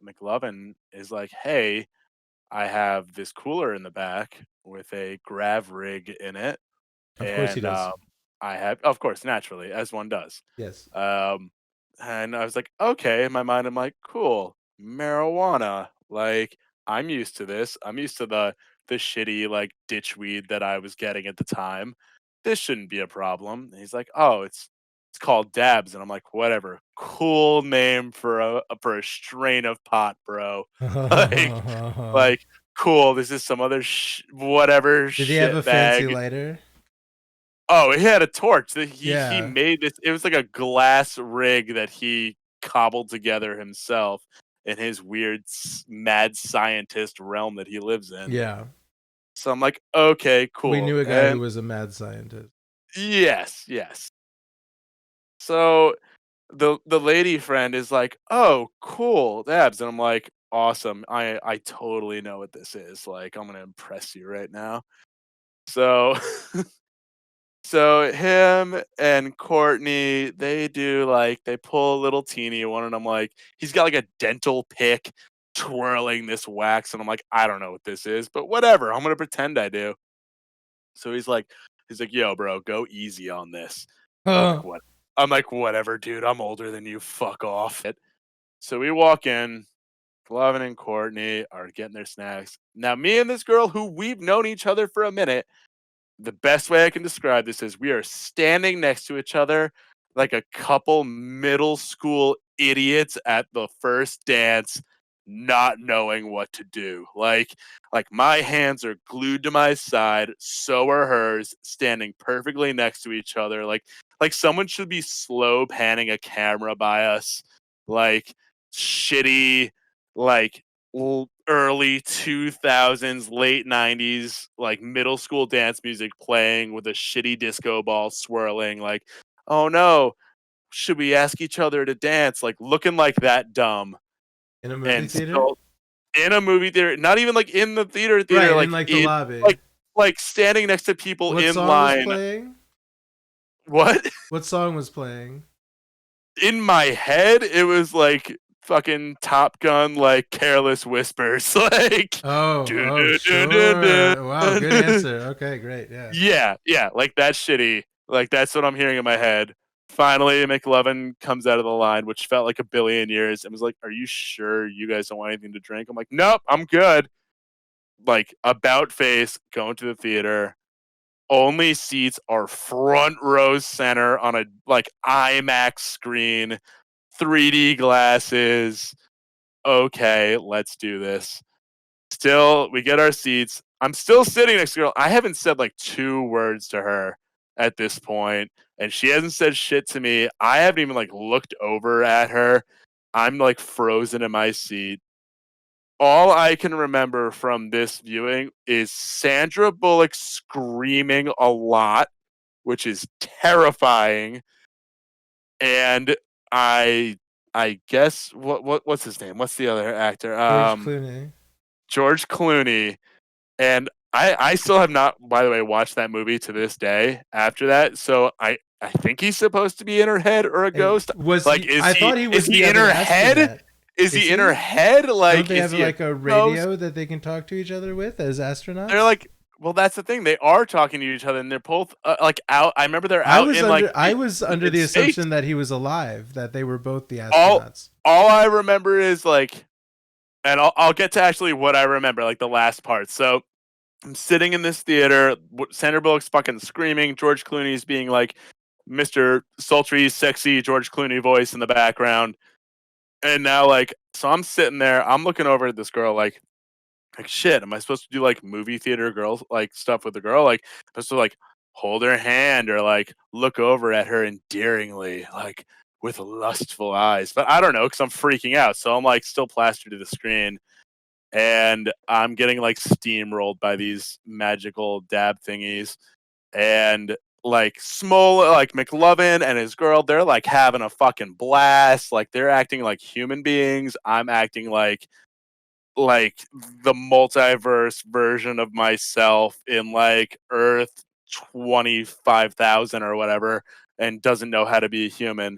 McLovin is like, "Hey, I have this cooler in the back with a grav rig in it, Of course he and does. I have, of course, naturally, as one does." Yes. Um, and I was like, "Okay." In my mind, I'm like, "Cool, marijuana. Like, I'm used to this. I'm used to the shitty like ditch weed that I was getting at the time. This shouldn't be a problem." And he's like, "Oh, it's called dabs," and I'm like, "Whatever. Cool name for a strain of pot, bro." like like cool. This is some other whatever Did he have a shit fancy bag. lighter? Oh, he had a torch that he Yeah. made this. It was like a glass rig that he cobbled together himself in his weird mad scientist realm that he lives in. Yeah. So I'm like, "Okay, We cool." knew a guy who And was a mad scientist. yes, yes. So the lady friend is like, "Oh, cool, dabs," and I'm like, "Awesome. I totally know what this is. Like, I'm gonna impress you right now." So so him and Courtney, they do like they pull a little teeny one, and I'm like, he's got like a dental pick twirling this wax, and I'm like, I don't know what this is, but whatever. I'm gonna pretend I do. So he's like, "Yo, bro, go easy on this." I'm like, Oh. "What?" I'm like, "Whatever, dude. I'm older than you. Fuck off." So we walk in. Glavin and Courtney are getting their snacks. Now, me and this girl, who we've known each other for a minute, the best way I can describe this is we are standing next to each other like a couple middle school idiots at the first dance, not knowing what to do. Like my hands are glued to my side, so are hers, standing perfectly next to each other. Like someone should be slow panning a camera by us. Like shitty, like early 2000s, late 90s, like middle school dance music playing with a shitty disco ball swirling. Like, oh no, should we ask each other to dance? Like, looking like that dumb. In a movie And theater? still in a movie theater, not even like in the theater, Right, in, like like, the in, lobby. like, like standing next to people What in song was line. playing? What? What song was playing? In my head, it was like fucking Top Gun, like Careless Whispers, like. Oh, "Dun, oh, dun, dun, dun, dun, sure. Wow, good dun." answer. Okay, great, yeah. Yeah, yeah, like that shitty. Like that's what I'm hearing in my head. Finally, McLovin comes out of the line, which felt like a billion years, and was like, "Are you sure you guys don't want anything to drink?" I'm like, "Nope, I'm good." Like about face, going to the theater. Only seats are front row center on a like IMAX screen, 3D glasses. Okay, let's do this. Still, we get our seats. I'm still sitting next to the girl. I haven't said like 2 words to her at this point, and she hasn't said shit to me. I haven't even like looked over at her. I'm like frozen in my seat. All I can remember from this viewing is Sandra Bullock screaming a lot, which is terrifying, and I I guess what's his name? What's the other actor? George Clooney. George Clooney. And I still have not, by the way, watched that movie to this day after that. So I think he's supposed to be in her head or a And ghost. was Like, he I thought he is was the he in other her head? astronaut. Is Is he in her he? head? Don't Like, they is have, he a like, a ghost? radio that they can talk to each other with as They're astronauts? like, well, that's the thing. They are talking to each other, and they're both like out. I remember they're out in like I was under in the space. assumption that he was alive, that they were both the All astronauts. all I remember is like, and I'll get to actually what I remember, like the last part. So I'm sitting in this theater. Sandra Bullock's fucking screaming. George Clooney's being like Mr. Sultry, sexy George Clooney voice in the background. And now, like, so I'm sitting there. I'm looking over at this girl, like shit. Am I supposed to do like movie theater girls like stuff with the girl? Like, supposed to like hold her hand or like look over at her endearingly, like with lustful eyes. But I don't know because I'm freaking out. So I'm like still plastered to the screen and I'm getting like steamrolled by these magical dab thingies. And like Small, like McLovin and his girl, they're like having a fucking blast. Like they're acting like human beings. I'm acting like the multiverse version of myself in like Earth 25,000 or whatever, and doesn't know how to be a human.